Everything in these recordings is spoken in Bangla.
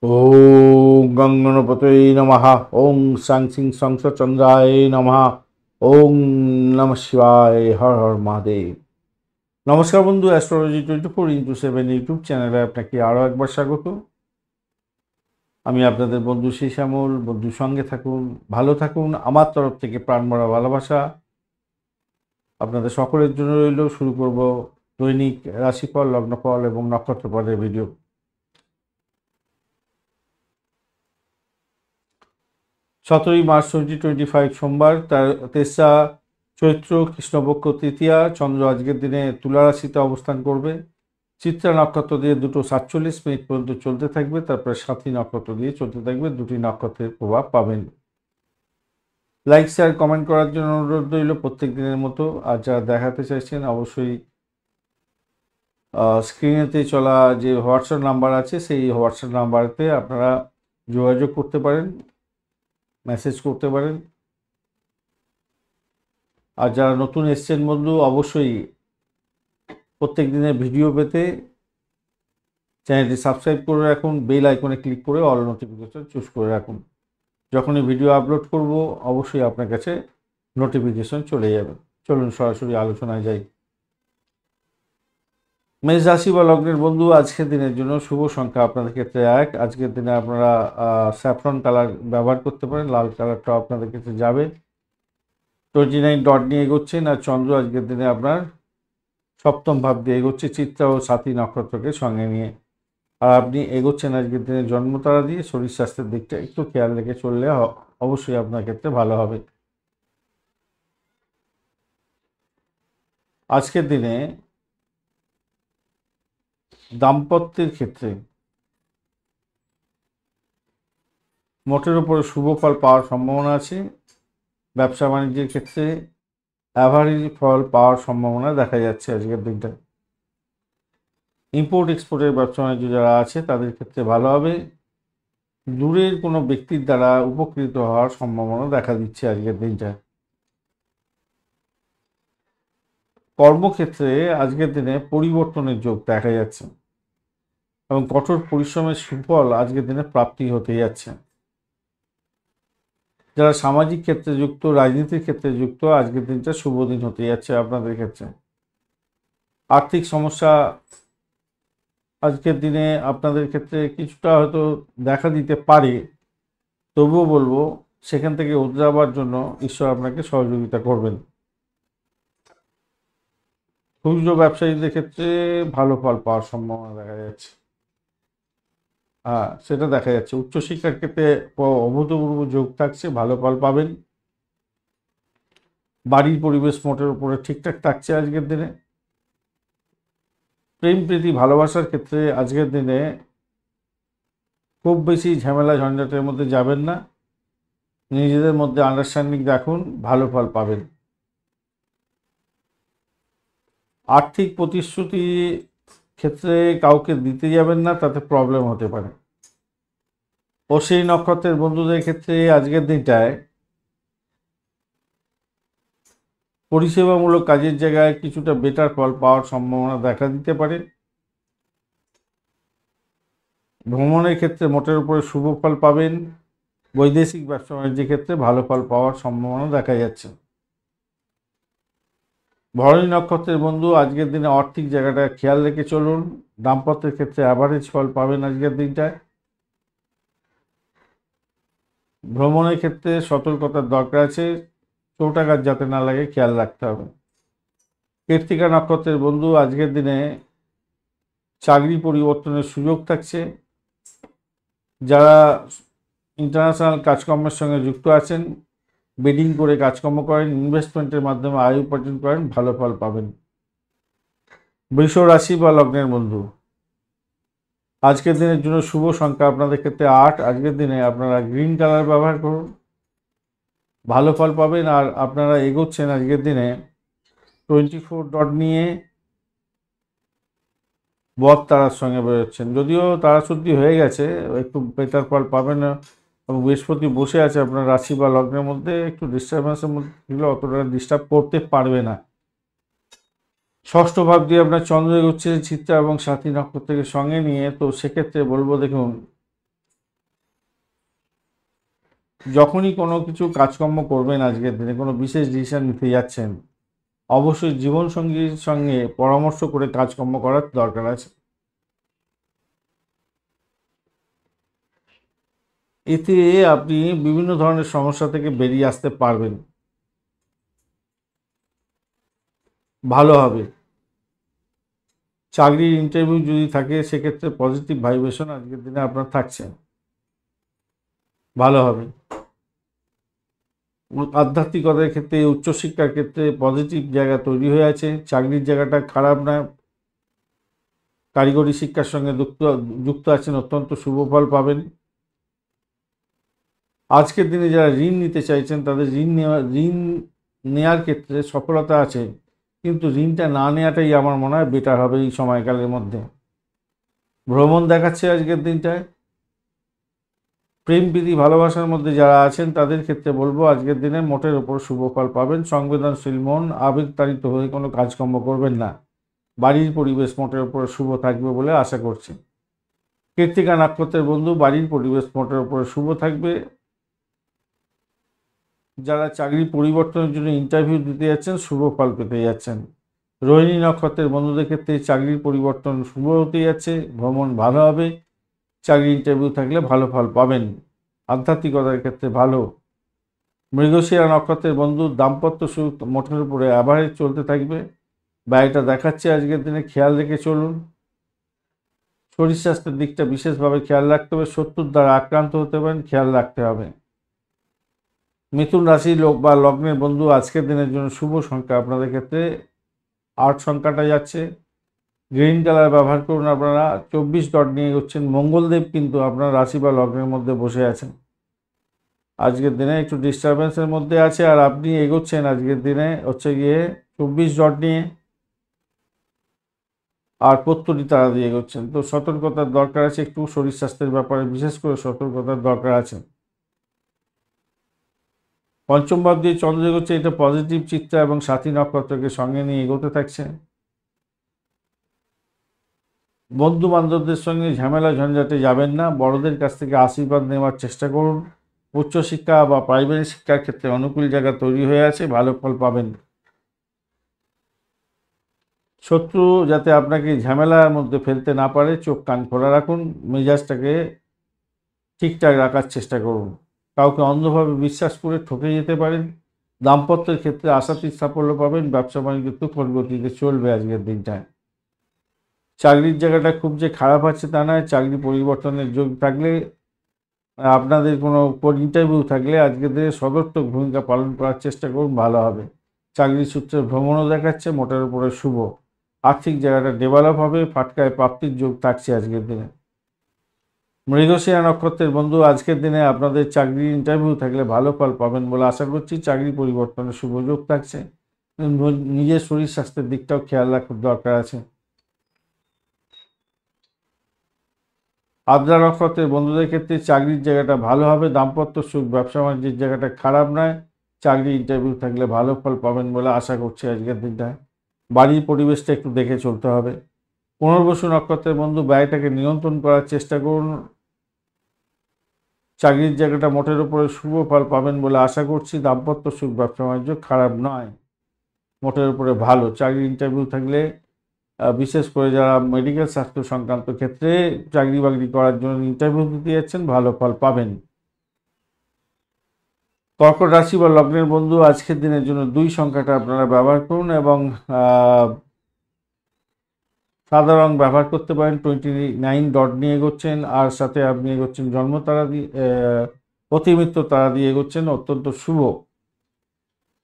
ওম গঙ্গণপতয়ে নমঃ। ওং সাং সিং সংসচন্দ্রায় নমঃ। ওং নমঃ শিবায়। হর হর মহাদেব। নমস্কার বন্ধু, অ্যাস্ট্রোলজি 24x7 ইউটিউব চ্যানেলে আপনাকে আরও একবার স্বাগত। আমি আপনাদের বন্ধু শ্যামল। বন্ধুর সঙ্গে থাকুন, ভালো থাকুন। আমার তরফ থেকে প্রাণভরা ভালোবাসা আপনাদের সকলের জন্য রইল। শুরু করব দৈনিক রাশিফল, লগ্নফল এবং নক্ষত্রফলের ভিডিও। 17 মার্চ 2025 সোমবার, 3রা চৈত্র, কৃষ্ণপক্ষ তৃতীয়া। চন্দ্র আজকের দিনে তুলা রাশিতে অবস্থান করবে। চিত্রা নক্ষত্র দিয়ে 2:47 পর্যন্ত চলতে থাকবে, তারপরে সাথী নক্ষত্র দিয়ে চলতে থাকবে। দুটি নক্ষত্রের প্রভাব পাবেন। লাইক, শেয়ার, কমেন্ট করার জন্য অনুরোধ রইল প্রত্যেক দিনের মতো। আর যারা দেখাতে চাইছেন অবশ্যই স্ক্রিনেতে চলা যে হোয়াটসঅ্যাপ নাম্বার আছে সেই হোয়াটসঅ্যাপ নাম্বারেতে আপনারা যোগাযোগ করতে পারেন, মেসেজ করতে পারেন। আর যারা নতুন এসছেন বন্ধু, অবশ্যই প্রত্যেক দিনের ভিডিও পেতে চ্যানেলটি সাবস্ক্রাইব করে রাখুন, বেল আইকনে ক্লিক করে অল নোটিফিকেশন চুজ করে রাখুন। যখনই ভিডিও আপলোড করব অবশ্যই আপনার কাছে নোটিফিকেশন চলে যাবে। চলুন সরাসরি আলোচনায় যাই। মেষ রাশি বা লগ্নের বন্ধু, আজকের দিনের জন্য শুভ সংখ্যা আপনাদের ক্ষেত্রে 1। আজকের দিনে আপনারা স্যাফরন কালার ব্যবহার করতে পারেন, লাল কালারটা আপনাদের ক্ষেত্রে যাবে। 29 ডট নিয়ে এগোচ্ছেন। আর চন্দ্র আজকের দিনে আপনার সপ্তম ভাব দিয়ে এগোচ্ছে, চিত্রা ও সাথী নক্ষত্রকে সঙ্গে নিয়ে। আর আপনি এগোচ্ছেন আজকের দিনে জন্মতারা দিয়ে। শরীর স্বাস্থ্যের দিকটা একটু খেয়াল রেখে চললে অবশ্যই আপনার ক্ষেত্রে ভালো হবে। আজকের দিনে দাম্পত্যের ক্ষেত্রে মোটের উপরে শুভ ফল পাওয়ার সম্ভাবনা আছে। ব্যবসা বাণিজ্যের ক্ষেত্রে অ্যাভারেজ ফল পাওয়ার সম্ভাবনা দেখা যাচ্ছে আজকের দিনটা। ইম্পোর্ট এক্সপোর্টের ব্যবসা বাণিজ্য যারা আছে তাদের ক্ষেত্রে ভালো হবে। দূরের কোনো ব্যক্তির দ্বারা উপকৃত হওয়ার সম্ভাবনা দেখা দিচ্ছে আজকের দিনটা। কর্মক্ষেত্রে আজকের দিনে পরিবর্তনের যোগ দেখা যাচ্ছে এবং কঠোর পরিশ্রমের সুফল আজকের দিনে প্রাপ্তি হতে যাচ্ছে। যারা সামাজিক ক্ষেত্রে যুক্ত, রাজনীতির ক্ষেত্রে যুক্ত, আজকের দিনটা শুভ দিন হতে যাচ্ছে আপনাদের ক্ষেত্রে। আর্থিক সমস্যা আজকের দিনে আপনাদের ক্ষেত্রে কিছুটা হয়তো দেখা দিতে পারে, তবুও বলবো সেখান থেকে উদ্ধার জন্য ঈশ্বর আপনাকে সহযোগিতা করবেন। খুচরো ব্যবসায়ীদের ক্ষেত্রে ভালো ফল পাওয়ার সম্ভাবনা দেখা যাচ্ছে। সেটা দেখা যাচ্ছে। উচ্চশিক্ষার ক্ষেত্রে অভূতপূর্ব যোগ থাকছে, ভালো ফল পাবেন। বাড়ির পরিবেশ মোটের উপরে ঠিকঠাক থাকছে আজকের দিনে। প্রেম প্রীতি ভালোবাসার ক্ষেত্রে আজকের দিনে খুব বেশি ঝামেলা ঝঞ্ঝাটের মধ্যে যাবেন না। নিজেদের মধ্যে আন্ডারস্ট্যান্ডিং রাখুন, ভালো ফল পাবেন। আর্থিক প্রতিশ্রুতি ক্ষেত্রে কাউকে দিতে যাবেন না, তাতে প্রবলেম হতে পারে। ও সেই নক্ষত্রের বন্ধুদের ক্ষেত্রে আজকের দিনটায় পরিষেবামূলক কাজের জায়গায় কিছুটা বেটার ফল পাওয়ার সম্ভাবনা দেখা দিতে পারে। ভ্রমণের ক্ষেত্রে মোটের উপরে শুভ ফল পাবেন। বৈদেশিক ব্যবসা বাণিজ্যের ক্ষেত্রে ভালো ফল পাওয়ার সম্ভাবনা দেখা যাচ্ছে। ভরণী নক্ষত্রের বন্ধু, আজকের দিনে আর্থিক জায়গাটা খেয়াল রেখে চলুন। দাম্পত্যের ক্ষেত্রে অ্যাভারেজ ফল পাবেন আজকের দিনটায়। ভ্রমণের ক্ষেত্রে সতর্কতার দরকার আছে, চোটাঘাত যাতে না লাগে খেয়াল রাখতে হবে। কৃত্তিকা নক্ষত্রের বন্ধু, আজকের দিনে চাকরি পরিবর্তনের সুযোগ থাকছে। যারা ইন্টারন্যাশনাল কাজকর্মের সঙ্গে যুক্ত আছেন, বিডিং করে কাজকর্ম করেন, ইনভেস্টমেন্টের মাধ্যমে আয় উপার্জন করেন, ভালো ফল পাবেন। বৃষ রাশি বা লগ্নের বন্ধু, আজকের দিনের জন্য শুভ সংখ্যা আপনাদের ক্ষেত্রে 8। আজকের দিনে আপনারা গ্রিন কালার ব্যবহার করুন, ভালো ফল পাবেন। আর আপনারা এগোচ্ছেন আজকের দিনে 24 ডট নিয়ে বদ তারার সঙ্গে বেরোচ্ছেন। যদিও তারা শুদ্ধি হয়ে গেছে, একটু বেটার ফল পাবেন এবং বৃহস্পতি বসে আছে আপনার রাশি বা লগ্নের মধ্যে। একটু ডিস্টার্বেন্সের মধ্যে থাকলে অতটা ডিস্টার্ব করতে পারবে না। ষষ্ঠ ভাব দিয়ে আপনার চন্দ্র এগোচ্ছে চিত্রা এবং সাথী নক্ষত্রকে সঙ্গে নিয়ে। তো সেক্ষেত্রে বলবো, দেখুন যখনই কোনো কিছু কাজকর্ম করবেন আজকের দিনে, কোনো বিশেষ ডিসিশন নিতে যাচ্ছেন, অবশ্যই জীবনসঙ্গীর সঙ্গে পরামর্শ করে কাজকর্ম করার দরকার আছে। এতে আপনি বিভিন্ন ধরনের সমস্যা থেকে বেরিয়ে আসতে পারবেন, ভালো হবে। চাকরির ইন্টারভিউ যদি থাকে সেক্ষেত্রে পজিটিভ ভাইব্রেশন আজকের দিনে আপনার থাকছে, ভালো হবে। আধ্যাত্মিকতার ক্ষেত্রে, উচ্চশিক্ষার ক্ষেত্রে পজিটিভ জায়গা তৈরি হয়ে আছে। চাকরির জায়গাটা খারাপ না, কারিগরি শিক্ষার সঙ্গে যুক্ত আছেন, অত্যন্ত শুভ ফল পাবেন। আজকের দিনে যারা ঋণ নিতে চাইছেন তাদের ঋণ নেওয়ার ক্ষেত্রে সফলতা আছে, কিন্তু ঋণটা না নেওয়াটাই আমার মনে হয় বেটার হবে এই সময়কালের মধ্যে। ভ্রমণ দেখাচ্ছে আজকের দিনটায়। প্রেম প্রীতি ভালোবাসার মধ্যে যারা আছেন তাদের ক্ষেত্রে বলবো আজকের দিনে মোটের ওপর শুভ ফল পাবেন। সংবেদনশীল মন, আবেগতাড়িত হয়ে কোনো কাজকর্ম করবেন না। বাড়ির পরিবেশ মোটের ওপর শুভ থাকবে বলে আশা করছি। কৃত্তিকা নক্ষত্রের বন্ধু, বাড়ির পরিবেশ মোটের ওপর শুভ থাকবে। যারা চাকরি পরিবর্তনের জন্য ইন্টারভিউ দিতে যাচ্ছেন শুভ ফল পেতে যাচ্ছেন। রোহিণী নক্ষত্রের বন্ধুদের ক্ষেত্রে চাকরির পরিবর্তন শুভ হতে যাচ্ছে, ভ্রমণ ভালো হবে। চাকরি ইন্টারভিউ থাকলে ভালো ফল পাবেন। আধ্যাত্মিকতার ক্ষেত্রে ভালো। মৃগশিরা নক্ষত্রের বন্ধু, দাম্পত্য সুখ মোটের উপরে অ্যাভারেজ চলতে থাকবে। ব্যয়টা দেখাচ্ছে আজকের দিনে, খেয়াল রেখে চলুন। শরীর স্বাস্থ্যের দিকটা বিশেষভাবে খেয়াল রাখতে হবে, শত্রুর দ্বারা আক্রান্ত হতে পারেন, খেয়াল রাখতে হবে। মিথুন রাশি লোক বা লগ্নের বন্ধু, আজকের দিনের জন্য শুভ সংখ্যা আপনাদের ক্ষেত্রে 8 সংখ্যাটা যাচ্ছে। গ্রিন কালার ব্যবহার করুন। আপনারা 24 ডট নিয়ে এগোচ্ছেন। মঙ্গলদেব কিন্তু আপনার রাশি বা লগ্নের মধ্যে বসে আছেন, আজকের দিনে একটু ডিস্টারবেন্সের মধ্যে আছে, আর আপনি এগোচ্ছেন আজকের দিনে হচ্ছে গিয়ে 24 ডট নিয়ে, আর প্রত্যরী তারা দিয়ে এগোচ্ছেন। তো সতর্কতার দরকার আছে, একটু শরীর স্বাস্থ্যের ব্যাপারে বিশেষ করে সতর্কতার দরকার আছে। পঞ্চম ভাব দিয়ে চন্দ্র এগোচ্ছে, এটা পজিটিভ চিত্রা এবং সাথী নক্ষত্রকে সঙ্গে নিয়ে এগোতে থাকছে। বন্ধু বান্ধবদের সঙ্গে ঝামেলা ঝঞ্ঝাটে যাবেন না, বড়দের কাছ থেকে আশীর্বাদ নেওয়ার চেষ্টা করুন। উচ্চশিক্ষা বা প্রাইমারি শিক্ষার ক্ষেত্রে অনুকূল জায়গা তৈরি হয়ে আছে, ভালো ফল পাবেন। শত্রু যাতে আপনাকে ঝামেলার মধ্যে ফেলতে না পারে, চোখ কান খোলা রাখুন, মেজাজটাকে ঠিকঠাক রাখার চেষ্টা করুন। কাউকে অন্ধভাবে বিশ্বাস করে ঠকে যেতে পারেন। দাম্পত্যের ক্ষেত্রে আশাতীত সাফল্য পাবেন। ব্যবসা বাণিজ্য তুফান গতিতে চলবে আজকের দিনটায়। চাকরির জায়গাটা খুব যে খারাপ আছে তা নয়, চাকরি পরিবর্তনের যোগ থাকলে, আপনাদের কোনো ইন্টারভিউ থাকলে আজকের দিনে সদর্থক ভূমিকা পালন করার চেষ্টা করুন, ভালো হবে। চাকরি সূত্রে ভ্রমণও দেখাচ্ছে, মোটের উপরে শুভ। আর্থিক জায়গাটা ডেভেলপ হবে, ফাটকায় প্রাপ্তির যোগ থাকছে আজকের দিনে। মৃগশিরা নক্ষত্রের বন্ধু, আজকের দিনে আপনাদের চাকরি ইন্টারভিউ থাকলে ভালো ফল পাবেন বলে আশা করছি। চাকরি পরিবর্তনের শুভ যোগ থাকছে। নিজের শরীর স্বাস্থ্যের দিকটাও খেয়াল রাখার দরকার আছে। আদ্রা নক্ষত্রের বন্ধুদের ক্ষেত্রে চাকরির জায়গাটা ভালো হবে, দাম্পত্য সুখ, ব্যবসা বাণিজ্যের জায়গাটা খারাপ নয়। চাকরি ইন্টারভিউ থাকলে ভালো ফল পাবেন বলে আশা করছি আজকের দিনটায়। বাড়ির পরিবেশটা একটু দেখে চলতে হবে। পুনর্বসু নক্ষত্রের বন্ধু, ব্যয়টাকে নিয়ন্ত্রণ করার চেষ্টা করুন। চাকরির জায়গাটা মোটের উপরে শুভ ফল পাবেন বলে আশা করছি। দাম্পত্য সুখ, ব্যবসা বাণিজ্য খারাপ নয়, মোটের উপরে ভালো। চাকরি ইন্টারভিউ থাকলে বিশেষ করে যারা মেডিকেল স্বাস্থ্য সংক্রান্ত ক্ষেত্রে চাকরি বাকরি করার জন্য ইন্টারভিউ দিতে যাচ্ছেন, ভালো ফল পাবেন। কর্কট রাশি বা লগ্নের বন্ধু, আজকের দিনের জন্য 2 সংখ্যাটা আপনারা ব্যবহার করুন এবং সাদা রং ব্যবহার করতে পারেন। 29 ডট নিয়ে এগোচ্ছেন, আর সাথে আপনি এগোচ্ছেন জন্ম তারা দিয়ে, অতিমিত্র তারা দিয়ে এগোচ্ছেন, অত্যন্ত শুভ।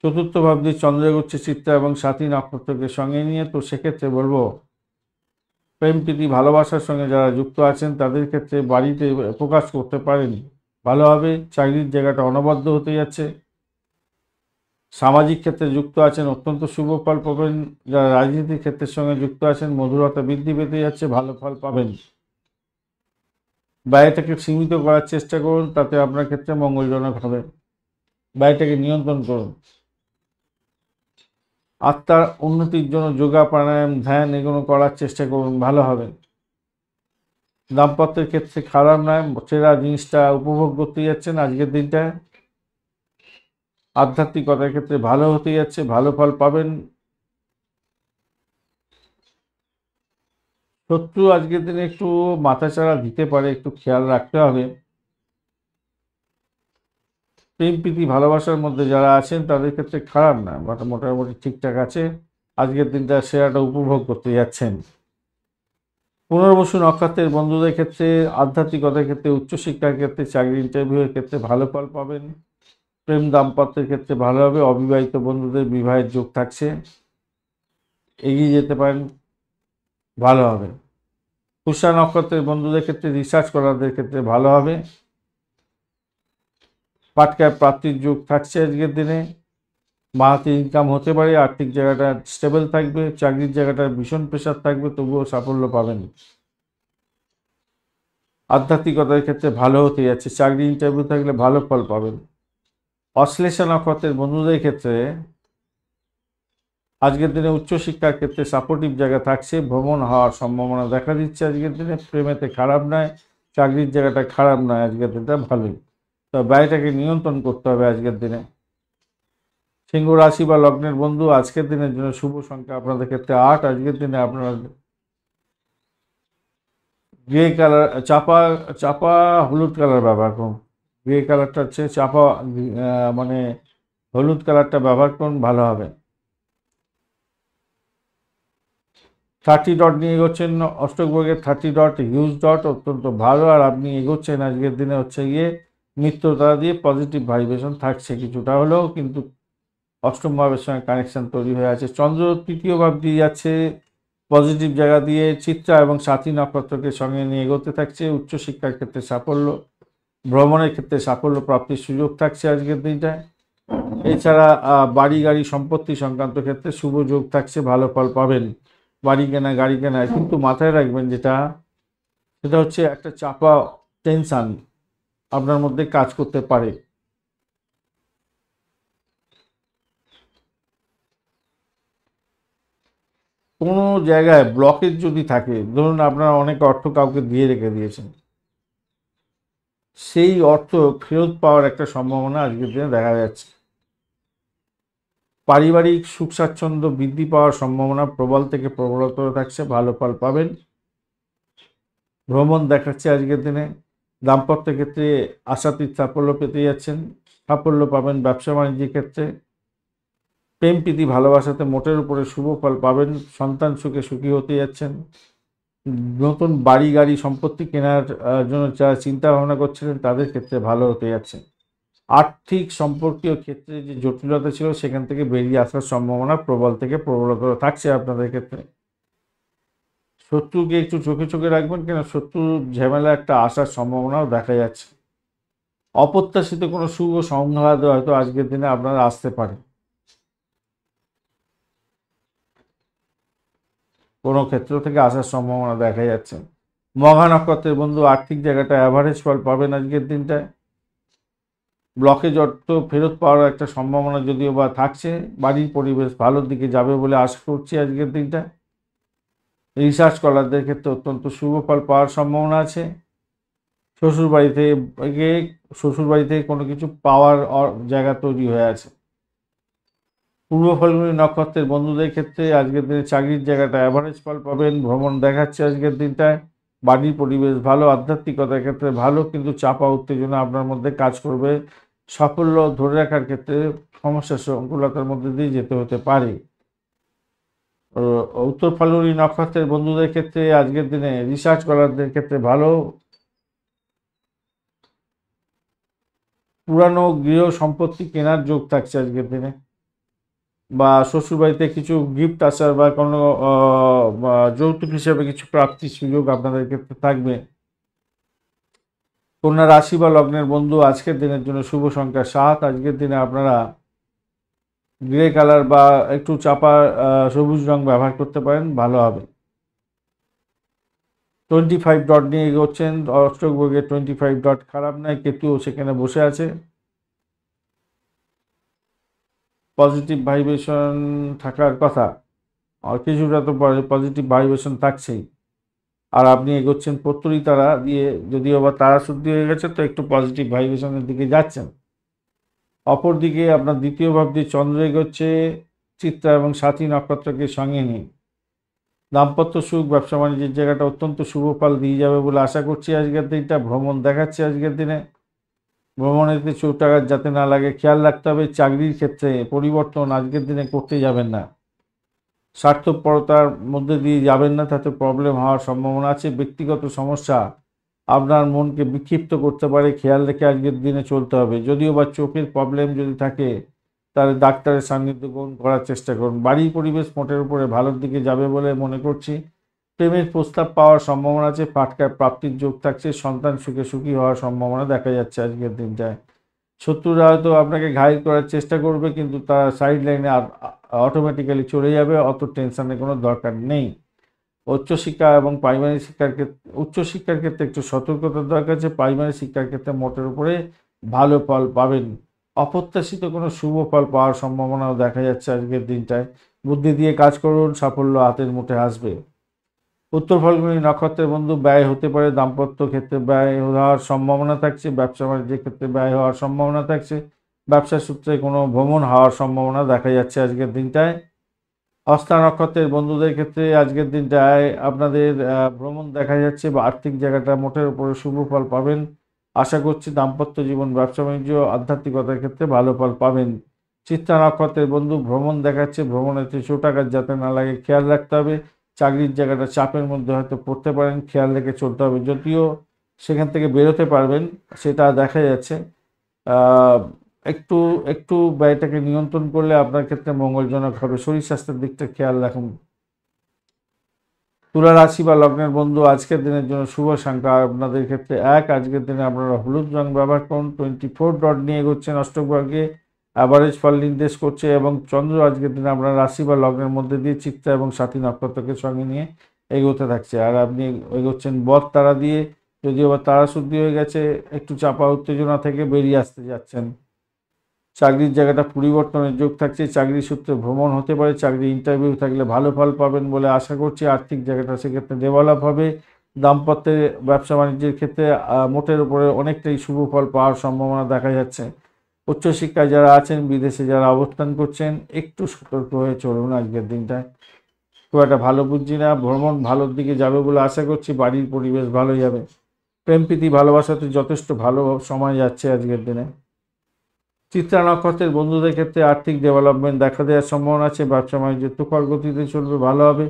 চতুর্থ ভাব দিয়ে চন্দ্র এগোচ্ছে চিত্রা এবং সাথী নক্ষত্রকে সঙ্গে নিয়ে। তো সেক্ষেত্রে বলবো প্রেম প্রীতি ভালোবাসার সঙ্গে যারা যুক্ত আছেন তাদের ক্ষেত্রে বাড়িতে প্রকাশ করতে পারেন, ভালো হবে। চাকরির জায়গাটা অনবদ্য হতে যাচ্ছে। সামাজিক ক্ষেত্রে যুক্ত আছেন, অত্যন্ত শুভ ফল পাবেন। যারা রাজনীতির ক্ষেত্রের সঙ্গে যুক্ত আছেন, মধুরতা বৃদ্ধি পেতে যাচ্ছে, ভালো ফল পাবেন। ব্যয়টাকে সীমিত করার চেষ্টা করুন, তাতে আপনার ক্ষেত্রে মঙ্গলজনক হবে। ব্যয়টাকে নিয়ন্ত্রণ করুন। আত্মার উন্নতির জন্য যোগা প্রাণায়াম ধ্যান এগুলো করার চেষ্টা করুন, ভালো হবে। দাম্পত্যের ক্ষেত্রে খারাপ নয়, সেরা জিনিসটা উপভোগ করতে যাচ্ছেন আজকের দিনটায়। আধ্যাত্মিকতার ক্ষেত্রে ভালো হতে যাচ্ছে, ভালো ফল পাবেন। শত্রু আজকের দিনে একটু মাথাচাড়া দিতে পারে, একটু খেয়াল রাখতে হবে। প্রেম প্রীতি ভালোবাসার মধ্যে যারা আছেন তাদের ক্ষেত্রে খারাপ না, মোটামুটি ঠিকঠাক আছে। আজকের দিনটা সেরাটা উপভোগ করতে যাচ্ছেন। পুনর্বসু নক্ষত্রের বন্ধুদের ক্ষেত্রে আধ্যাত্মিকতার ক্ষেত্রে, উচ্চশিক্ষার ক্ষেত্রে, চাকরি ইন্টারভিউয়ের ক্ষেত্রে ভালো ফল পাবেন। প্রেম দাম্পত্যের ক্ষেত্রে ভালো হবে। অবিবাহিত বন্ধুদের বিবাহের যোগ থাকছে, এগিয়ে যেতে পারেন, ভালো হবে। পুষ্যা নক্ষত্রের বন্ধুদের ক্ষেত্রে, রিসার্চ করারদের ক্ষেত্রে ভালো হবে। পাটকায় প্রাপ্তির যোগ থাকছে আজকের দিনে। মাহাতি ইনকাম হতে পারে, আর্থিক জায়গাটা স্টেবল থাকবে, চাকরির জায়গাটা ভীষণ প্রেশার থাকবে, তবুও সাফল্য পাবেন। আধ্যাত্মিকতার ক্ষেত্রে ভালো হতে যাচ্ছে, চাকরি ইন্টারভিউ থাকলে ভালো ফল পাবেন। অশ্লেষা নক্ষত্রের বন্ধুদের ক্ষেত্রে আজকের দিনে উচ্চশিক্ষার ক্ষেত্রে সাপোর্টিভ জায়গা থাকছে, ভ্রমণ হওয়ার সম্ভাবনা দেখা দিচ্ছে আজকের দিনে। প্রেমেতে খারাপ নয়, চাকরির জায়গাটা খারাপ নয়, আজকের দিনটা ভালোই। তো ব্যয়টাকে নিয়ন্ত্রণ করতে হবে আজকের দিনে। সিংহ রাশি বা লগ্নের বন্ধু, আজকের দিনের জন্য শুভ সংখ্যা আপনাদের ক্ষেত্রে 8। আজকের দিনে আপনারা গ্রে কালার, চাপা চাপা হলুদ কালার ব্যবহার করুন। গ্রে কালারটা হচ্ছে চাপা, মানে হলুদ কালারটা ব্যবহার করুন, ভালো হবে। 30 ডট নিয়ে এগোচ্ছেন, অষ্টক বর্গের 30 ডট হিউজ ডট, অত্যন্ত ভালো। আর আপনি এগোচ্ছেন আজকের দিনে হচ্ছে গিয়ে মিত্রতা দিয়ে, পজিটিভ ভাইব্রেশন থাকছে কিছুটা হলেও, কিন্তু অষ্টম ভাবের সঙ্গে কানেকশন তৈরি হয়ে আছে। চন্দ্র তৃতীয় ভাব দিয়ে যাচ্ছে, পজিটিভ জায়গা দিয়ে। চিত্রা এবং সাথী নক্ষত্রকে সঙ্গে নিয়ে এগোতে থাকছে। উচ্চশিক্ষার ক্ষেত্রে সাফল্য, ভ্রমণের ক্ষেত্রে সাফল্য প্রাপ্তির সুযোগ থাকছে আজকের দিনটায়। এছাড়া বাড়ি গাড়ি সম্পত্তি সংক্রান্ত ক্ষেত্রে শুভ যোগ থাকছে, ভালো ফল পাবেন। বাড়ি কেনা, গাড়ি কেনা, কিন্তু মাথায় রাখবেন সেটা হচ্ছে একটা চাপা টেনশন আপনার মধ্যে কাজ করতে পারে। কোনো জায়গায় ব্লকেজ যদি থাকে, ধরুন আপনারা অনেক অর্থ কাউকে দিয়ে রেখে দিয়েছেন, সেই অর্থ ফেরত পাওয়ার একটা সম্ভাবনা আজকের দিনে দেখা যাচ্ছে। পারিবারিক সুখ স্বাচ্ছন্দ্য বৃদ্ধি পাওয়ার সম্ভাবনা প্রবল থেকে প্রবলতর থাকছে, ভালো ফল পাবেন। ভ্রমণ দেখাচ্ছে আজকের দিনে। দাম্পত্য ক্ষেত্রে আশাতীত সাফল্য পেতে যাচ্ছেন, সাফল্য পাবেন ব্যবসা বাণিজ্যের ক্ষেত্রে। প্রেম প্রীতি ভালোবাসাতে মোটের উপরে শুভ ফল পাবেন, সন্তান সুখে সুখী হতে যাচ্ছেন। নতুন বাড়ি গাড়ি সম্পত্তি কেনার জন্য যারা চিন্তা ভাবনা করছিলেন তাদের ক্ষেত্রে ভালো হতে যাচ্ছে। আর্থিক সম্পর্কীয় ক্ষেত্রে যে জটিলতা ছিল সেখান থেকে বেরিয়ে আসার সম্ভাবনা প্রবল থেকে প্রবলতর থাকছে আপনাদের ক্ষেত্রে। শত্রুকে একটু চোখে চোখে রাখবেন, কেন শত্রুর ঝামেলা একটা আসার সম্ভাবনাও দেখা যাচ্ছে। অপ্রত্যাশিত কোনো শুভ সংঘাত হয়তো আজকের দিনে আপনারা আসতে পারে, কোনো ক্ষেত্র থেকে আসার সম্ভাবনা দেখা যাচ্ছে। মঘা নক্ষত্রের বন্ধু, আর্থিক জায়গাটা অ্যাভারেজ ফল পাবেন আজকের দিনটায়। ব্লকেজ অর্থ ফেরত পাওয়ার একটা সম্ভাবনা যদিও বা থাকছে, বাড়ির পরিবেশ ভালোর দিকে যাবে বলে আশা করছি আজকের দিনটা। রিসার্চ স্কলারদের ক্ষেত্রে অত্যন্ত শুভ ফল পাওয়ার সম্ভাবনা আছে। শ্বশুরবাড়ি থেকে শ্বশুরবাড়ি থেকে কোনো কিছু পাওয়ার জায়গা তৈরি হয়ে আছে। পূর্ব ফাল্গুনী নক্ষত্রের বন্ধুদের ক্ষেত্রে আজকের দিনে চাকরির জায়গাটা অ্যাভারেজ ফল পাবেন। ভ্রমণ দেখাচ্ছে আজকের দিনটায়। বাড়ির পরিবেশ ভালো, আধ্যাত্মিকতার ক্ষেত্রে ভালো, কিন্তু চাপা উত্তেজনা আপনার মধ্যে কাজ করবে। সাফল্য ধরে রাখার ক্ষেত্রে সমস্যা সংকুলতার মধ্যে দিয়ে যেতে হতে পারে। উত্তর ফাল্গুনী নক্ষত্রের বন্ধুদের ক্ষেত্রে আজকের দিনে রিসার্চ করারদের ক্ষেত্রে ভালো। পুরানো গৃহ সম্পত্তি কেনার যোগ থাকছে আজকের দিনে, বা শ্বশুরবাড়িতে কিছু গিফট আসার বা কোনো যৌতুক হিসেবে কিছু প্রাপ্তির সুযোগ আপনাদের ক্ষেত্রে থাকবে। কন্যা রাশি বা লগ্নের বন্ধু, আজকের দিনের জন্য শুভ সংখ্যা 7। আজকের দিনে আপনারা গ্রে কালার বা একটু চাপা সবুজ রং ব্যবহার করতে পারেন, ভালো হবে। 25 ডট নিয়ে এগোচ্ছেন, অষ্টক বর্গের 25 ডট খারাপ নয়, কেতুও সেখানে বসে আছে। পজিটিভ ভাইব্রেশন থাকার কথা, আর কিছুটা তো পজিটিভ ভাইব্রেশন থাকছেই। আর আপনি এগোচ্ছেন পত্তরি তারা দিয়ে, যদিও বা তারা শুদ্ধি হয়ে গেছে তো একটু পজিটিভ ভাইব্রেশনের দিকে যাচ্ছেন। অপরদিকে আপনার দ্বিতীয় ভাব দিয়ে চন্দ্র এগোচ্ছে চিত্রা এবং সাথী নক্ষত্রকে সঙ্গে নিয়ে। দাম্পত্য সুখ, ব্যবসা বাণিজ্যের জায়গাটা অত্যন্ত শুভ ফল দিয়ে যাবে বলে আশা করছি আজকের দিনটা। ভ্রমণ দেখাচ্ছে আজকের দিনে, ভ্রমণেতে চোটাঘাত যাতে না লাগে খেয়াল রাখতে হবে। চাকরির ক্ষেত্রে পরিবর্তন আজকের দিনে করতে যাবেন না, স্বার্থপরতার মধ্যে দিয়ে যাবেন না, তাতে প্রবলেম হওয়ার সম্ভাবনা আছে। ব্যক্তিগত সমস্যা আপনার মনকে বিক্ষিপ্ত করতে পারে, খেয়াল রেখে আজকের দিনে চলতে হবে। যদিও বা চোখের প্রবলেম যদি থাকে তাহলে ডাক্তারের সান্নিধ্য গ্রহণ করার চেষ্টা করুন। বাড়ির পরিবেশ মোটের উপরে ভালোর দিকে যাবে বলে মনে করছি। প্রেমের প্রস্তাব পাওয়ার সম্ভাবনা আছে, পাটকার প্রাপ্তির যোগ থাকছে, সন্তান সুখে সুখী হওয়ার সম্ভাবনা দেখা যাচ্ছে আজকের দিনটায়। শত্রুরা হয়তো আপনাকে ঘায়েল করার চেষ্টা করবে, কিন্তু তারা সাইড লাইনে অটোমেটিক্যালি চলে যাবে, অত টেনশনের কোনো দরকার নেই। উচ্চশিক্ষা এবং প্রাইমারি শিক্ষার ক্ষেত্রে, উচ্চশিক্ষার ক্ষেত্রে একটু সতর্কতার দরকার আছে। প্রাইমারি শিক্ষার ক্ষেত্রে মোটের উপরে ভালো ফল পাবেন। অপ্রত্যাশিত কোনো শুভ ফল পাওয়ার সম্ভাবনাও দেখা যাচ্ছে আজকের দিনটায়। বুদ্ধি দিয়ে কাজ করুন, সাফল্য হাতের মুঠে আসবে। উত্তর ফাল্গুনী নক্ষত্রের বন্ধু, ব্যয় হতে পারে, দাম্পত্য ক্ষেত্রে ব্যয় হওয়ার সম্ভাবনা থাকছে, ব্যবসা বাণিজ্যের ক্ষেত্রে ব্যয় হওয়ার সম্ভাবনা থাকছে, ব্যবসা সূত্রে কোনো ভ্রমণ হওয়ার সম্ভাবনা দেখা যাচ্ছে আজকের দিনটায়। হস্তা নক্ষত্রের বন্ধুদের ক্ষেত্রে আজকের দিনটায় আপনাদের ভ্রমণ দেখা যাচ্ছে বা আর্থিক জায়গাটা মোটের উপরে শুভ ফল পাবেন আশা করছি। দাম্পত্য জীবন, ব্যবসা বাণিজ্য, আধ্যাত্মিকতার ক্ষেত্রে ভালো ফল পাবেন। চিত্রা নক্ষত্রের বন্ধু, ভ্রমণ দেখাচ্ছে, ভ্রমণেতে চোটাঘাত যাতে না লাগে খেয়াল রাখতে হবে। চাকরির জায়গাটা চাপের মধ্যে হয়তো পড়তে পারেন, খেয়াল রেখে চলতে হবে। যদিও সেখান থেকে বেরোতে পারবেন সেটা দেখা যাচ্ছে। আহ, একটু একটু ব্যয়টাকে নিয়ন্ত্রণ করলে আপনার ক্ষেত্রে মঙ্গলজনক হবে। শরীর স্বাস্থ্যের দিকটা খেয়াল রাখুন। তুলা রাশি বা লগ্নের বন্ধু, আজকের দিনের জন্য শুভ সংখ্যা আপনাদের ক্ষেত্রে 1। আজকের দিনে আপনারা হলুদ রং ব্যবহার করুন। 24 ডট নিয়ে এগোচ্ছেন অষ্টকবর্গে, অ্যাভারেজ ফল নির্দেশ করছে। এবং চন্দ্র আজকের দিনে আপনার রাশি বা লগ্নের মধ্যে দিয়ে চিত্রা এবং সাথী নক্ষত্রকে সঙ্গে নিয়ে এগোতে থাকছে। আর আপনি এগোচ্ছেন বদ তারা দিয়ে, যদিও বা তারা শুদ্ধি হয়ে গেছে, একটু চাপা উত্তেজনা থেকে বেরিয়ে আসতে যাচ্ছেন। চাকরির জায়গাটা পরিবর্তনের যোগ থাকছে, চাকরি সূত্রে ভ্রমণ হতে পারে, চাকরি ইন্টারভিউ থাকলে ভালো ফল পাবেন বলে আশা করছি। আর্থিক জায়গাটা সেক্ষেত্রে ডেভেলপ হবে। দাম্পত্যে, ব্যবসা বাণিজ্যের ক্ষেত্রে মোটের উপরে অনেকটাই শুভ ফল পাওয়ার সম্ভাবনা দেখা যাচ্ছে। উচ্চশিক্ষায় যারা আছেন, বিদেশে যারা অবস্থান করছেন, একটু সতর্ক হয়ে চলুন আজকের দিনটায়। খুব একটা ভালো বুঝছি না, ভ্রমণ ভালোর দিকে যাবে বলে আশা করছি। বাড়ির পরিবেশ ভালো যাবে। প্রেম প্রীতি ভালোবাসাতে যথেষ্ট ভালো সময় যাচ্ছে আজকের দিনে। চিত্রা নক্ষত্রের বন্ধুদের ক্ষেত্রে আর্থিক ডেভেলপমেন্ট দেখা দেওয়ার সম্ভাবনা আছে। ব্যবসা বাণিজ্য তুফার গতিতে চলবে, ভালো হবে।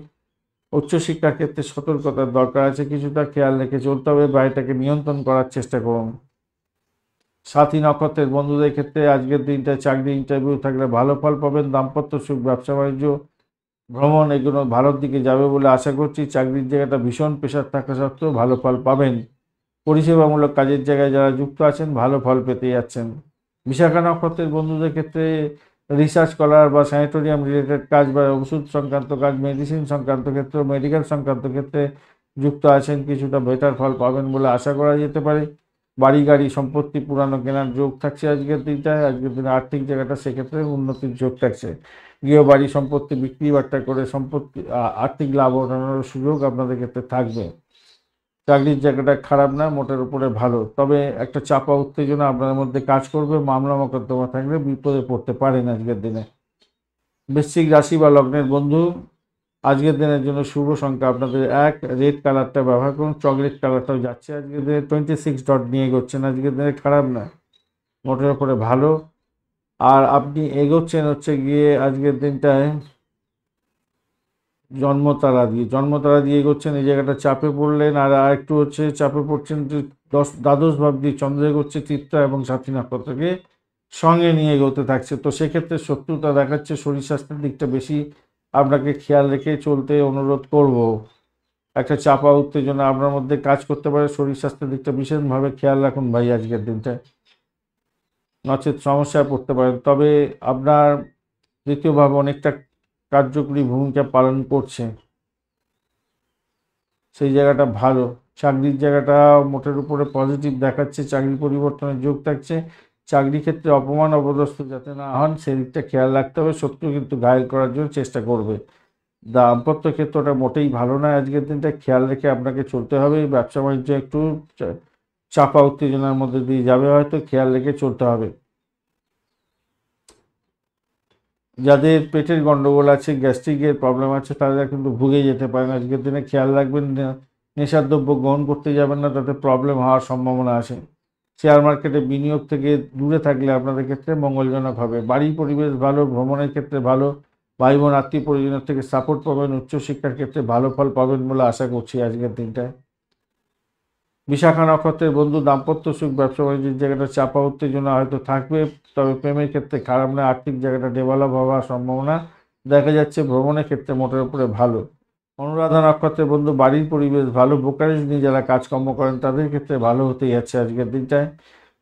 উচ্চশিক্ষার ক্ষেত্রে সতর্কতার দরকার আছে, কিছুটা খেয়াল রেখে চলতে হবে। বাড়িটাকে নিয়ন্ত্রণ করার চেষ্টা করুন। সাথী নক্ষত্রের বন্ধুদের ক্ষেত্রে আজকের দিনটা চাকরি ইন্টারভিউ থাকলে ভালো ফল পাবেন। দাম্পত্য সুখ, ব্যবসা বাণিজ্য, ভ্রমণ এগুলো ভালোর দিকে যাবে বলে আশা করছি। চাকরির জায়গাটা ভীষণ প্রেশার থাকা সত্ত্বেও ভালো ফল পাবেন। পরিষেবামূলক কাজের জায়গায় যারা যুক্ত আছেন ভালো ফল পেতে যাচ্ছেন। বিশাখা নক্ষত্রের বন্ধুদের ক্ষেত্রে রিসার্চ করার বা স্যানিটোরিয়াম রিলেটেড কাজ বা ওষুধ সংক্রান্ত কাজ, মেডিসিন সংক্রান্ত ক্ষেত্রে, মেডিকেল সংক্রান্ত ক্ষেত্রে যুক্ত আছেন, কিছুটা বেটার ফল পাবেন বলে আশা করা যেতে পারে। বাড়ি গাড়ি সম্পত্তি পুরানো কেনার যোগ থাকছে আজকের দিনটায়। আজকের দিনে আর্থিক জায়গাটা সেক্ষেত্রে উন্নতির যোগ থাকছে। গৃহ বাড়ি সম্পত্তি বিক্রি বাট্টা করে সম্পত্তি আর্থিক লাভ ওঠানোর সুযোগ আপনাদের ক্ষেত্রে থাকবে। চাকরির জায়গাটা খারাপ না, মোটের উপরে ভালো, তবে একটা চাপা উত্তেজনা আপনার মধ্যে কাজ করবে। মামলা মোকদ্দমা থাকলে বিপদে পড়তে পারেন আজকের দিনে। বৃশ্চিক রাশি বা লগ্নের বন্ধু, আজকের দিনের জন্য শুভ সংখ্যা আপনাদের 1। রেড কালারটা ব্যবহার করুন, চকলেট কালারটাও যাচ্ছে আজকের দিনে। 26 ডট নিয়ে এগোচ্ছেন, আজকের দিনে খারাপ না, মোটের উপরে ভালো। আর আপনি এগোচ্ছেন হচ্ছে গিয়ে আজকের দিনটায় জন্মতারা দিয়ে এগোচ্ছেন। এই জায়গাটা চাপে পড়লেন। আর একটু হচ্ছে চাপে পড়ছেন যে দ্বাদশ ভাব দিয়ে চন্দ্র এগোচ্ছে চিত্রা এবং সাথী নক্ষত্রকে সঙ্গে নিয়ে এগোতে থাকছে। তো সেক্ষেত্রে শত্রুতা দেখাচ্ছে, শরীর স্বাস্থ্যের দিকটা বেশি আপনাকে খেয়াল রেখে চলতে অনুরোধ করব। একটা চাপা উত্তেজনা আপনার মধ্যে কাজ করতে পারে, শরীর স্বাস্থ্যের দিকটা বিশেষভাবে খেয়াল রাখুন ভাই আজকের দিনটায়, নচেত সমস্যায় পড়তে পারেন। তবে আপনার দ্বিতীয়ভাবে অনেকটা কার্যকরী ভূমিকা পালন করছে, সেই জায়গাটা ভালো। চাকরির জায়গাটা মোটের উপরে পজিটিভ দেখাচ্ছে, চাকরি পরিবর্তনের যোগ থাকছে। চাকরি ক্ষেত্রে অপমান অপদস্থ যাতে না হন সেদিকটা খেয়াল রাখতে হবে। শত্রু কিন্তু ঘায়েল করার জন্য চেষ্টা করবে। দাম্পত্য ক্ষেত্রটা মোটেই ভালো নয় আজকের দিনটা, খেয়াল রেখে আপনাকে চলতে হবে। ব্যবসা বাণিজ্য একটু চাপা উত্তেজনার মধ্যে দিয়ে যাবে, হয়তো খেয়াল রেখে চলতে হবে। যাদের পেটের গন্ডগোল আছে, গ্যাস্ট্রিকের প্রবলেম আছে, তারা কিন্তু ভুগে যেতে পারেন আজকের দিনে। খেয়াল রাখবেন, নেশার দ্রব্য গ্রহণ করতে যাবেন না, তাতে প্রবলেম হওয়ার সম্ভাবনা আছে। শেয়ার মার্কেটে বিনিয়োগ থেকে দূরে থাকলে আপনাদের ক্ষেত্রে মঙ্গলজনক হবে। বাড়ি পরিবেশ ভালো, ভ্রমণের ক্ষেত্রে ভালো, ভাই বোন আত্মীয় পরিজনের থেকে সাপোর্ট পাবেন, উচ্চশিক্ষার ক্ষেত্রে ভালো ফল পাবেন বলে আশা করছি আজকের দিনটায়। বিশাখা নক্ষত্রের বন্ধু, দাম্পত্য সুখ, ব্যবসা বাণিজ্যের জায়গাটা চাপা উত্তেজনা হয়তো থাকবে, তবে প্রেমের ক্ষেত্রে খারাপ নয়, আর্থিক জায়গাটা ডেভেলপ হওয়ার সম্ভাবনা দেখা যাচ্ছে। ভ্রমণের ক্ষেত্রে মোটের উপরে ভালো। অনুরাধা নক্ষত্রের বন্ধু, বাড়ির পরিবেশ ভালো, ব্রোকারেজ নিয়ে যারা কাজকর্ম করেন তাদের ক্ষেত্রে ভালো হতেই যাচ্ছে আজকের দিনটায়।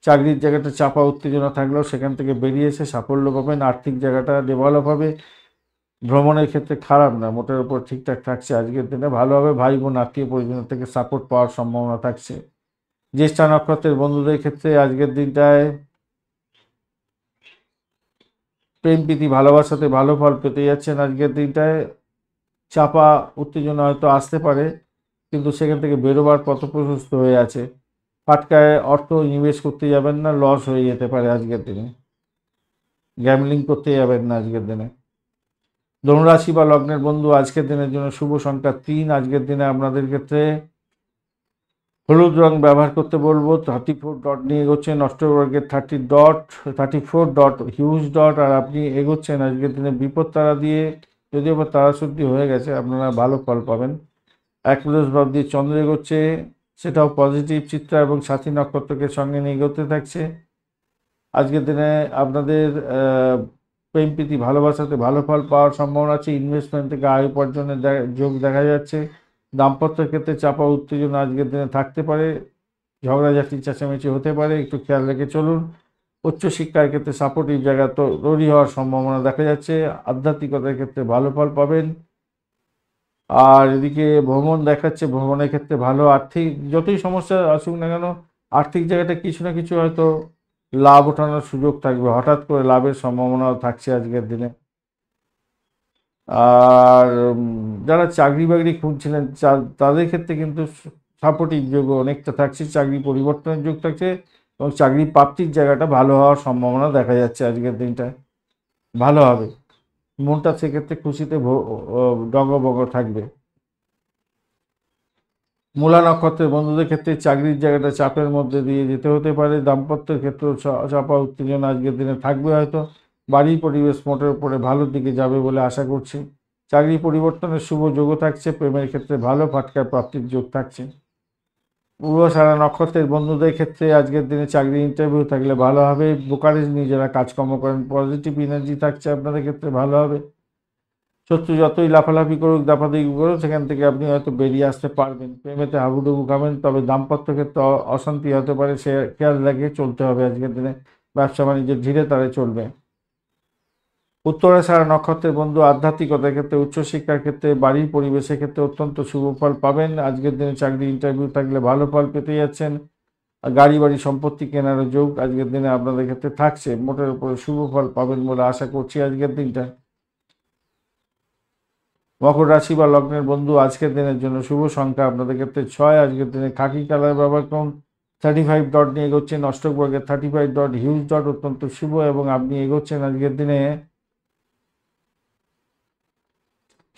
চাকরির জায়গাটা চাপা উত্তেজনা থাকলেও সেখান থেকে বেরিয়ে এসে সাফল্য পাবেন, আর্থিক জায়গাটা ডেভেলপ হবে। ভ্রমণের ক্ষেত্রে খারাপ না, মোটের উপর ঠিকঠাক থাকছে আজকের দিনে, ভালো হবে। ভাই বোন আত্মীয় পরিজনের থেকে সাপোর্ট পাওয়ার সম্ভাবনা থাকছে। জ্যেষ্ঠা নক্ষত্রের বন্ধুদের ক্ষেত্রে আজকের দিনটায় প্রেম প্রীতি ভালোবাসাতে ভালো ফল পেতে যাচ্ছেন আজকের দিনটায়। চাপা উত্তেজনা হয়তো আসতে পারে, কিন্তু সেখান থেকে বেরোবার পথ প্রশস্ত হয়ে আছে। ফাটকায় অর্থ ইনভেস্ট করতে যাবেন না, লস হয়ে যেতে পারে আজকের দিনে। গ্যামলিং করতে যাবেন না আজকের দিনে। ধনুরাশি বা লগ্নের বন্ধু, আজকের দিনের জন্য শুভ সংখ্যা 3। আজকের দিনে আপনাদের ক্ষেত্রে হলুদ রং ব্যবহার করতে বলবো। 34 ডট নিয়ে এগোচ্ছেন, অষ্টবর্গের 34 ডট হিউজ ডট, আর আপনি এগোচ্ছেন আজকের দিনে বিপদ তারা দিয়ে। যদিও বা তারাশুদ্ধি হয়ে গেছে, আপনারা ভালো ফল পাবেন। একপ্লস ভাব দিয়ে চন্দ্র এগোচ্ছে, সেটাও পজিটিভ। চিত্রা এবং সাথী নক্ষত্রকে সঙ্গে নিয়ে এগোতে থাকছে। আজকের দিনে আপনাদের প্রেম প্রীতি ভালোবাসাতে ভালো ফল পাওয়ার সম্ভাবনা আছে। ইনভেস্টমেন্ট থেকে আয় উপার্জনের যোগ দেখা যাচ্ছে। দাম্পত্য ক্ষেত্রে চাপা উত্তেজনা আজকের দিনে থাকতে পারে, ঝগড়াঝাটি চেঁচামেচি হতে পারে, একটু খেয়াল রেখে চলুন। উচ্চশিক্ষার ক্ষেত্রে সাপোর্টিভ জায়গা তৈরি হওয়ার সম্ভাবনা দেখা যাচ্ছে। আধ্যাত্মিকতার ক্ষেত্রে ভালো ফল পাবেন। আর এদিকে ভ্রমণ দেখাচ্ছে, ভ্রমণের ক্ষেত্রে ভালো। আর্থিক যতই সমস্যা আসুক না কেন, আর্থিক জায়গাটা কিছু না কিছু হয়তো লাভ ওঠানোর সুযোগ থাকবে, হঠাৎ করে লাভের সম্ভাবনাও থাকছে আজকের দিনে। আর যারা চাকরি বাকরি খুঁজছিলেন তাদের ক্ষেত্রে কিন্তু সাপোর্টিভ যোগ অনেকটা থাকছে, চাকরি পরিবর্তনের যোগ থাকছে, এবং চাকরি প্রাপ্তির জায়গাটা ভালো হওয়ার সম্ভাবনা দেখা যাচ্ছে আজকের দিনটায়। ভালো হবে, মনটা সেক্ষেত্রে খুশিতে ডগবগ থাকবে। মূলা নক্ষত্রের বন্ধুদের ক্ষেত্রে চাকরির জায়গাটা চাপের মধ্যে দিয়ে যেতে হতে পারে। দাম্পত্যের ক্ষেত্রেও চাপা উত্তেজনা আজকের দিনে থাকবে হয়তো। বাড়ির পরিবেশ মোটের উপরে ভালোর দিকে যাবে বলে আশা করছি। চাকরি পরিবর্তনের শুভ যোগও থাকছে। প্রেমের ক্ষেত্রে ভালো, ফাটকার প্রাপ্তির যোগ থাকছে। পূর্বশারা নক্ষত্রের বন্ধুদের ক্ষেত্রে আজকের দিনে চাকরি ইন্টারভিউ থাকলে ভালো হবে। ব্রোকারেজ নিয়ে যারা কাজকর্ম করেন, পজিটিভ এনার্জি থাকছে, আপনাদের ক্ষেত্রে ভালো হবে। শত্রু যতই লাফালাফি করুক, দাপাদাপি করুক, সেখান থেকে আপনি হয়তো বেরিয়ে আসতে পারবেন। প্রেমেতে হাবুডুবু খাবেন, তবে দাম্পত্য ক্ষেত্রে অশান্তি হতে পারে, সে খেয়াল রেখে চলতে হবে আজকের দিনে। ব্যবসা বাণিজ্য ধীরে তারে চলবে। উত্তরাষাঢ়া নক্ষত্রের বন্ধু, আধ্যাত্মিকতার ক্ষেত্রে, উচ্চশিক্ষার ক্ষেত্রে, বাড়ির পরিবেশের ক্ষেত্রে অত্যন্ত শুভ ফল পাবেন। আজকের দিনে চাকরি ইন্টারভিউ থাকলে ভালো ফল পেতে যাচ্ছেন। গাড়ি বাড়ি সম্পত্তি কেনারও যোগ আজকের দিনে আপনাদের ক্ষেত্রে থাকছে। মোটের উপরে শুভ ফল পাবেন বলে আশা করছি আজকের দিনটা। মকর রাশি বা লগ্নের বন্ধু, আজকের দিনের জন্য শুভ সংখ্যা আপনাদের ক্ষেত্রে 6। আজকের দিনে খাকি কালার ব্যবহার করুন। 35 ডট নিয়ে এগোচ্ছেন, অষ্টক বর্গের 35 ডট হিউজ ডট অত্যন্ত শুভ, এবং আপনি এগোচ্ছেন আজকের দিনে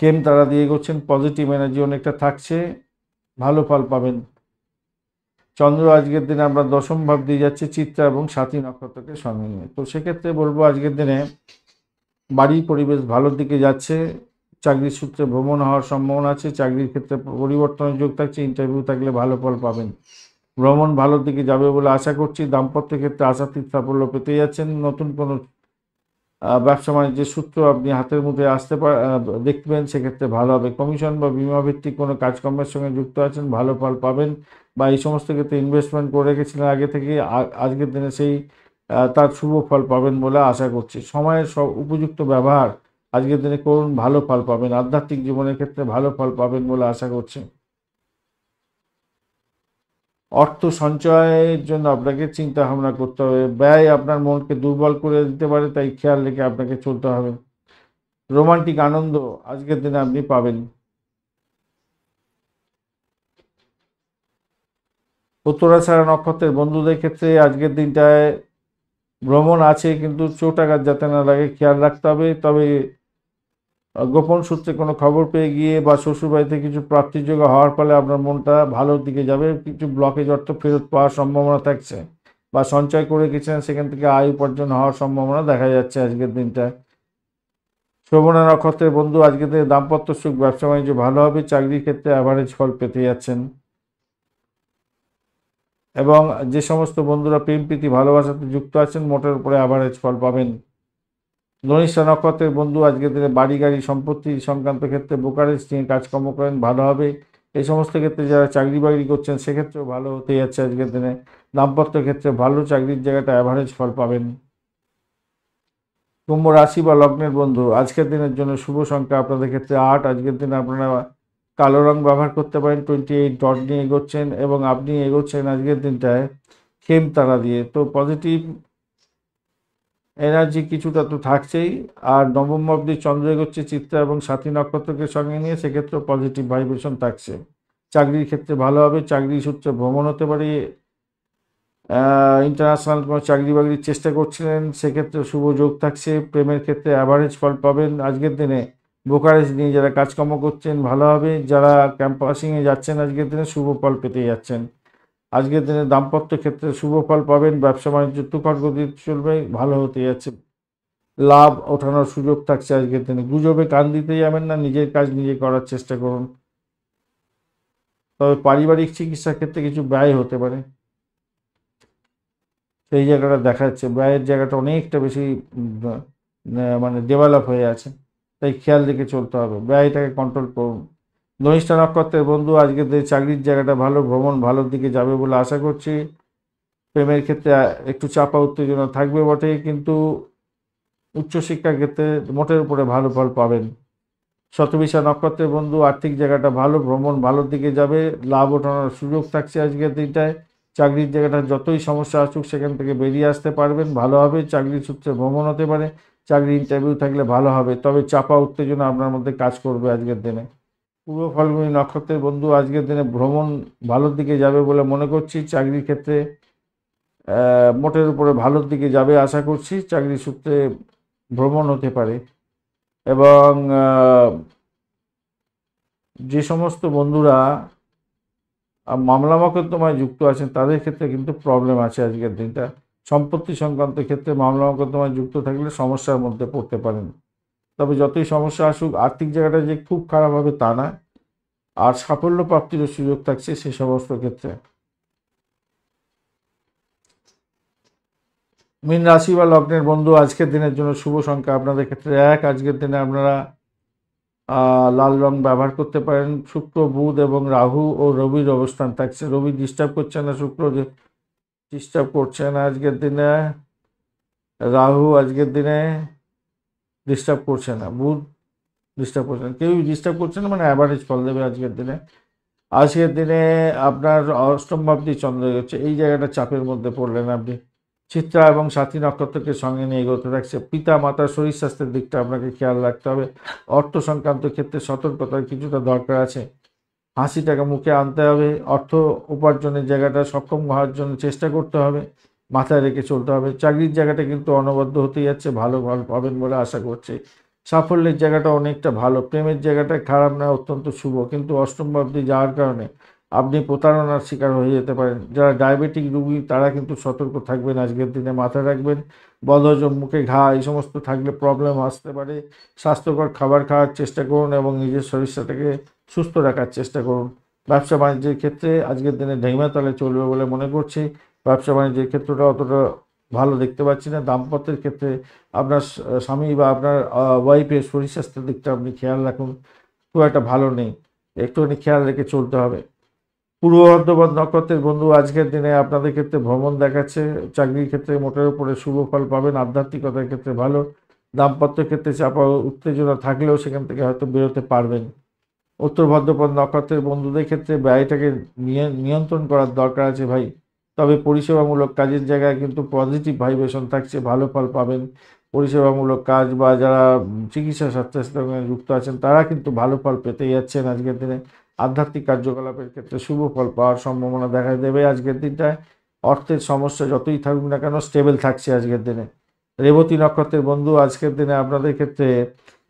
কেম তারা দিয়ে এগোচ্ছেন, পজিটিভ এনার্জি অনেকটা থাকছে, ভালো ফল পাবেন। চন্দ্র আজকের দিনে আমরা দশম ভাব দিয়ে যাচ্ছে চিত্রা এবং সাথী নক্ষত্রকে সঙ্গে নিয়ে। তো সেক্ষেত্রে বলবো আজকের দিনে বাড়ির পরিবেশ ভালোর দিকে যাচ্ছে। চাকরির সূত্রে ভ্রমণ হওয়ার সম্ভাবনা আছে। চাকরির ক্ষেত্রে পরিবর্তনের যোগ থাকছে। ইন্টারভিউ থাকলে ভালো ফল পাবেন। ভ্রমণ ভালোর দিকে যাবে বলে আশা করছি। দাম্পত্য ক্ষেত্রে আশাতীত সাফল্য পেতে যাচ্ছেন। নতুন কোনো ব্যবসা বাণিজ্যের সূত্র আপনি হাতের মুঠে আসতে দেখবেন, সেক্ষেত্রে ভালো হবে। কমিশন বা বিমা ভিত্তিক কোনো কাজকর্মের সঙ্গে যুক্ত আছেন, ভালো ফল পাবেন। বা এই সমস্ত ক্ষেত্রে ইনভেস্টমেন্ট করে রেখেছিলেন আগে থেকে, আজকের দিনে সেই তার শুভ ফল পাবেন বলে আশা করছি। সময়ের উপযুক্ত ব্যবহার আজকের দিনে করুন, ভালো ফল পাবেন। আধ্যাত্মিক জীবনের ক্ষেত্রে ভালো ফল পাবেন বলে আশা করছি। অর্থ সঞ্চয়ের জন্য আপনাকে চিন্তা ভাবনা করতে হবে। ব্যয় আপনার মনকে দুর্বল করে দিতে পারে, তাই খেয়াল রেখে আপনাকে চলতে হবে। রোমান্টিক আনন্দ আজকের দিনে আপনি পাবেন। উত্তরাষাঢ়া নক্ষত্রের বন্ধুদের ক্ষেত্রে আজকের দিনটায় ভ্রমণ আছে, কিন্তু চোট আঘাত যাতে না লাগে খেয়াল রাখতে হবে। তবে গোপন সূত্রে কোনো খবর পেয়ে গিয়ে বা শ্বশুরবাড়িতে কিছু প্রাপ্তিযোগ্য হওয়ার ফলে আপনার মনটা ভালোর দিকে যাবে। কিছু ব্লকেজ অর্থ ফেরত পাওয়ার সম্ভাবনা থাকছে, বা সঞ্চয় করে গেছিলেন সেখান থেকে আয় উপার্জন হওয়ার সম্ভাবনা দেখা যাচ্ছে আজকের দিনটায়। শ্রবণা নক্ষত্রের বন্ধু আজকের দিনে দাম্পত্য সুখ, ব্যবসা বাণিজ্য ভালো হবে। চাকরির ক্ষেত্রে অ্যাভারেজ ফল পেতে যাচ্ছেন। এবং যে সমস্ত বন্ধুরা প্রেম প্রীতি ভালোবাসাতে যুক্ত আছেন, মোটের উপরে অ্যাভারেজ ফল পাবেন। ধনিষ্ঠা নক্ষত্রের বন্ধু আজকের দিনে বাড়ি গাড়ি সম্পত্তি সংক্রান্ত ক্ষেত্রে ব্রোকারেজ নিয়ে কাজকর্ম করেন, ভালো হবে। এই সমস্ত ক্ষেত্রে যারা চাকরি বাকরি করছেন সেক্ষেত্রেও ভালো হতে যাচ্ছে আজকের দিনে। দাম্পত্য ক্ষেত্রে ভালো, চাকরির জায়গাটা অ্যাভারেজ ফল পাবেন। কুম্ভ রাশি বা লগ্নের বন্ধু আজকের দিনের জন্য শুভ সংখ্যা আপনাদের ক্ষেত্রে 8। আজকের দিনে আপনারা কালো রং ব্যবহার করতে পারেন। 28 ডট নিয়ে এগোচ্ছেন, এবং আপনি এগোচ্ছেন আজকের দিনটায় খেম তারা দিয়ে। তো পজিটিভ এনার্জি কিছুটা তো থাকছেই। আর নবম অবধি চন্দ্র এগোচ্ছে চিত্রা এবং সাথী নক্ষত্রকে সঙ্গে নিয়ে, সেক্ষেত্রে পজিটিভ ভাইব্রেশন থাকছে। চাকরির ক্ষেত্রে ভালো হবে, চাকরি সূত্রে ভ্রমণ হতে পারে। ইন্টারন্যাশনাল কোনো চাকরি বাকরির চেষ্টা করছিলেন, সেক্ষেত্রে শুভ যোগ থাকছে। প্রেমের ক্ষেত্রে অ্যাভারেজ ফল পাবেন আজকের দিনে। ব্রোকারেজ নিয়ে যারা কাজকর্ম করছেন ভালো হবে। যারা ক্যাম্পাসিংয়ে যাচ্ছেন আজকের দিনে শুভ ফল পেতে যাচ্ছেন। আজকের দিনে দাম্পত্য ক্ষেত্রে শুভ ফল পাবেন। ব্যবসা বাণিজ্য তুখর গতিতে চলবে, ভালো হতে যাচ্ছে। লাভ ওঠানোর সুযোগ থাকছে আজকের দিনে। গুজবে কান দিতে যাবেন না, নিজের কাজ নিজে করার চেষ্টা করুন। তবে পারিবারিক চিকিৎসার ক্ষেত্রে কিছু ব্যয় হতে পারে, সেই জায়গাটা দেখা যাচ্ছে। ব্যয়ের জায়গাটা অনেকটা বেশি মানে ডেভেলপ হয়ে আছে, তাই খেয়াল রেখে চলতে হবে, ব্যয়টাকে কন্ট্রোল করুন। ধনিষ্ঠা নক্ষত্রের বন্ধু আজকের দিনে চাকরির জায়গাটা ভালো, ভ্রমণ ভালোর দিকে যাবে বলে আশা করছি। প্রেমের ক্ষেত্রে একটু চাপা উত্তেজনা থাকবে বটে, কিন্তু উচ্চশিক্ষার ক্ষেত্রে মোটের উপরে ভালো ফল পাবেন। শতবিশা নক্ষত্রের বন্ধু আর্থিক জায়গাটা ভালো, ভ্রমণ ভালোর দিকে যাবে, লাভ ওঠানোর সুযোগ থাকছে আজকের দিনটায়। চাকরির জায়গাটা যতই সমস্যা আসুক সেখান থেকে বেরিয়ে আসতে পারবেন, ভালো হবে। চাকরির সূত্রে ভ্রমণ হতে পারে, চাকরি ইন্টারভিউ থাকলে ভালো হবে। তবে চাপা উত্তেজনা আপনার মধ্যে কাজ করবে আজকের দিনে। পূর্ব ফাল্গুনী নক্ষত্রের বন্ধু আজকের দিনে ভ্রমণ ভালোর দিকে যাবে বলে মনে করছি। চাকরির ক্ষেত্রে মোটের উপরে ভালোর দিকে যাবে আশা করছি। চাকরি সূত্রে ভ্রমণ হতে পারে। এবং যে সমস্ত বন্ধুরা মামলা মোকদ্দমায় যুক্ত আছেন তাদের ক্ষেত্রে কিন্তু প্রবলেম আছে আজকের দিনটা। সম্পত্তি সংক্রান্ত ক্ষেত্রে মামলা মোকদ্দমায় যুক্ত থাকলে সমস্যার মধ্যে পড়তে পারেন। তবে যতই সমস্যা আসুক, আর্থিক জায়গাটা যে খুব খারাপ হবে তা না। আর সাফল্য প্রাপ্তিরও সুযোগ থাকছে সে সমস্ত ক্ষেত্রে। মীন রাশি বা লগ্নের বন্ধু আজকের দিনের জন্য শুভ সংখ্যা আপনাদের ক্ষেত্রে 1। আজকের দিনে আপনারা লাল রং ব্যবহার করতে পারেন। শুক্র, বুধ এবং রাহু ও রবির অবস্থান থাকছে। রবি ডিস্টার্ব করছে না, শুক্র ডিস্টার্ব করছে না আজকের দিনে। রাহু আজকের দিনে ডিস্টার্ব করছে না, বুধ ডিস্টার্ব করছে না, কেউই ডিস্টার্ব করছে না, মানে অ্যাভারেজ ফল দেবে আজকের দিনে। আজকের দিনে আপনার অষ্টম ভাবটি চন্দ্র হচ্ছে, এই জায়গাটা চাপের মধ্যে পড়লেন আপনি। চিত্রা এবং সাথী নক্ষত্রকে সঙ্গে নিয়ে এগোতে থাকছে। পিতা মাতার শরীর স্বাস্থ্যের দিকটা আপনাকে খেয়াল রাখতে হবে। অর্থ সংক্রান্ত ক্ষেত্রে সতর্কতার কিছুটা দরকার আছে। হাসিটাকে মুখে আনতে হবে। অর্থ উপার্জনের জায়গাটা সক্ষম হওয়ার জন্য চেষ্টা করতে হবে, মাথায় রেখে চলতে হবে। চাকরির জায়গাটা কিন্তু অনবদ্য হতে যাচ্ছে, ভালো ফল পাবেন বলে আশা করছি। সাফল্যের জায়গাটা অনেকটা ভালো। প্রেমের জায়গাটা খারাপ না, অত্যন্ত শুভ, কিন্তু অষ্টম ভাবটি যাওয়ার কারণে আপনি প্রতারণার শিকার হয়ে যেতে পারেন। যারা ডায়াবেটিক রোগী তারা কিন্তু সতর্ক থাকবেন আজকের দিনে, মাথায় রাখবেন। বদহজম, মুখে ঘা এই সমস্ত থাকলে প্রবলেম আসতে পারে। স্বাস্থ্যকর খাবার খাওয়ার চেষ্টা করুন এবং নিজের শরীরটাকে সুস্থ রাখার চেষ্টা করুন। ব্যবসা বাণিজ্যের ক্ষেত্রে আজকের দিনে ঢেইমা তালে চলবে বলে মনে করছি। ব্যবসা বাণিজ্যের ক্ষেত্রটা অতটা ভালো দেখতে পাচ্ছি না। দাম্পত্যের ক্ষেত্রে আপনার স্বামী বা আপনার ওয়াইফের শরীর স্বাস্থ্যের দিকটা আপনি খেয়াল রাখুন, খুব একটা ভালো নেই, একটুখানি খেয়াল রেখে চলতে হবে। পূর্ব বর্ধমান নক্ষত্রের বন্ধু আজকের দিনে আপনাদের ক্ষেত্রে ভ্রমণ দেখাচ্ছে। চাকরির ক্ষেত্রে মোটের উপরে শুভ ফল পাবেন। আধ্যাত্মিকতার ক্ষেত্রে ভালো। দাম্পত্য ক্ষেত্রে চাপা উত্তেজনা থাকলেও সেখান থেকে হয়তো বেরোতে পারবেন। উত্তর ভাদ্রপদ নক্ষত্রের বন্ধুদের ক্ষেত্রে ব্যয়টাকে নিয়ন্ত্রণ করার দরকার আছে ভাই। তবে পরিষেবামূলক কাজের জায়গায় কিন্তু পজিটিভ ভাইব্রেশন থাকছে, ভালো ফল পাবেন। পরিষেবামূলক কাজ বা যারা চিকিৎসা স্বাস্থ্যের সঙ্গে যুক্ত আছেন তারা কিন্তু ভালো ফল পেতে যাচ্ছেন আজকের দিনে। আধ্যাত্মিক কার্যকলাপের ক্ষেত্রে শুভ ফল পাওয়ার সম্ভাবনা দেখা দেবে আজকের দিনটায়। অর্থের সমস্যা যতই থাকুক না কেন স্টেবল থাকছে আজকের দিনে। রেবতী নক্ষত্রের বন্ধু, আজকের দিনে আপনাদের ক্ষেত্রে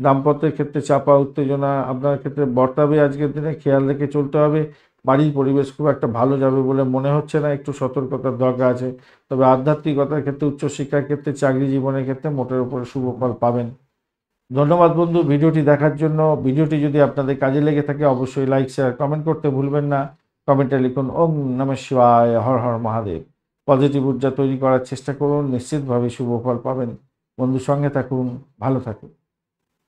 দাম্পত্যের ক্ষেত্রে চাপা উত্তেজনা আপনার ক্ষেত্রে বর্তাবে আজকের দিনে, খেয়াল রেখে চলতে হবে। বাড়ির পরিবেশ খুব একটা ভালো যাবে বলে মনে হচ্ছে না, একটু সতর্কতার দরকার আছে। তবে আধ্যাত্মিকতার ক্ষেত্রে, উচ্চশিক্ষার ক্ষেত্রে, চাকরি জীবনের ক্ষেত্রে মোটের উপরে শুভ ফল পাবেন। ধন্যবাদ বন্ধু ভিডিওটি দেখার জন্য। ভিডিওটি যদি আপনাদের কাজে লেগে থাকে অবশ্যই লাইক, শেয়ার, কমেন্ট করতে ভুলবেন না। কমেন্টে লিখুন ওম নমঃ শিবায়, হর হর মহাদেব। পজিটিভ ঊর্জা তৈরি করার চেষ্টা করুন, নিশ্চিতভাবে শুভ ফল পাবেন। বন্ধুর সঙ্গে থাকুন, ভালো থাকুন।